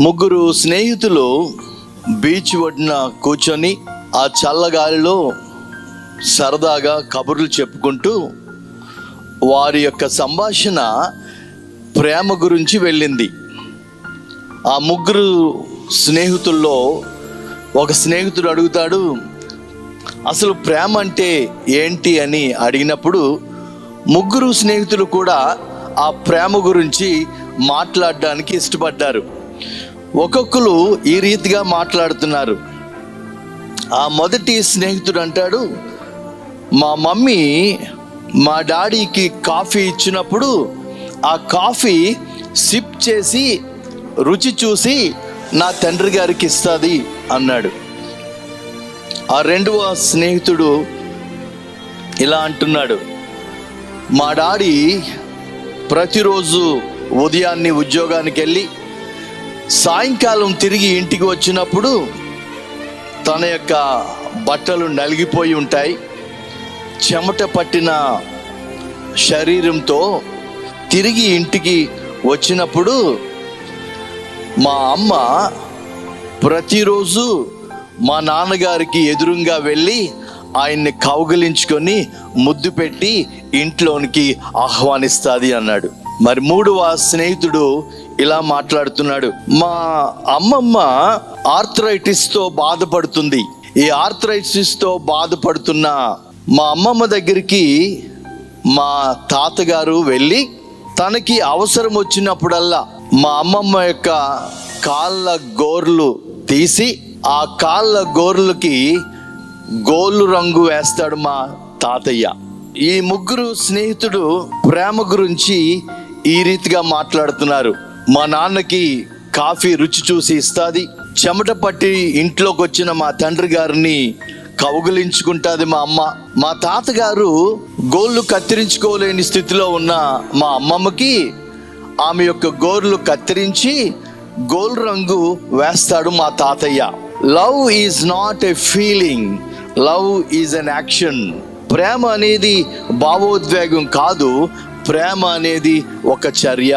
ముగ్గురు స్నేహితులు బీచ్ ఒడ్డున కూర్చొని ఆ చల్లగాలిలో సరదాగా కబుర్లు చెప్పుకుంటూ వారి యొక్క సంభాషణ ప్రేమ గురించి వెళ్ళింది. ఆ ముగ్గురు స్నేహితుల్లో ఒక స్నేహితుడు అడుగుతాడు, అసలు ప్రేమ అంటే ఏంటి అని అడిగినప్పుడు ముగ్గురు స్నేహితులు కూడా ఆ ప్రేమ గురించి మాట్లాడడానికి ఇష్టపడ్డారు. ఒక్కొక్కరు ఈ రీతిగా మాట్లాడుతున్నారు. ఆ మొదటి స్నేహితుడు అంటాడు, మా మమ్మీ మా డాడీకి కాఫీ ఇచ్చినప్పుడు ఆ కాఫీ సిప్ చేసి రుచి చూసి నా తండ్రి గారికి ఇస్తుంది అన్నాడు. ఆ రెండవ స్నేహితుడు ఇలా అంటున్నాడు, మా డాడీ ప్రతిరోజు ఉదయాన్నే ఉద్యోగానికి వెళ్ళి సాయంకాలం తిరిగి ఇంటికి వచ్చినప్పుడు తన యొక్క బట్టలు నలిగిపోయి ఉంటాయి, చెమట పట్టిన శరీరంతో తిరిగి ఇంటికి వచ్చినప్పుడు మా అమ్మ ప్రతిరోజు మా నాన్నగారికి ఎదురుగా వెళ్ళి ఆయన్ని కౌగిలించుకొని ముద్దు పెట్టి ఇంట్లోనికి ఆహ్వానిస్తుంది అన్నాడు. మరి మూడవ స్నేహితుడు ఇలా మాట్లాడుతున్నాడు, మా అమ్మమ్మ ఆర్థరైటిస్తో బాధపడుతుంది. ఈ ఆర్థరైటిస్తో బాధపడుతున్న మా అమ్మమ్మ దగ్గరికి మా తాతగారు వెళ్ళి తనకి అవసరం వచ్చినప్పుడల్లా మా అమ్మమ్మ యొక్క కాళ్ళ గోర్లు తీసి ఆ కాళ్ళ గోర్లకి గోలు రంగు వేస్తాడు మా తాతయ్య. ఈ ముగ్గురు స్నేహితుడు ప్రేమ గురించి ఈ రీతిగా మాట్లాడుతున్నారు. మా నాన్నకి కాఫీ రుచి చూసి ఇస్తుంది, చెమట పట్టి ఇంట్లోకి వచ్చిన మా తండ్రి గారిని కౌగిలించుకుంటుంది మా అమ్మ. మా తాతగారు గోళ్ళు కత్తిరించుకోలేని స్థితిలో ఉన్న మా అమ్మమ్మకి ఆమె యొక్క గోర్లు కత్తిరించి గోల్ రంగు వేస్తాడు మా తాతయ్య. Love is not a feeling, love is an action. ప్రేమ అనేది భావోద్వేగం కాదు, ప్రేమ అనేది ఒక చర్య.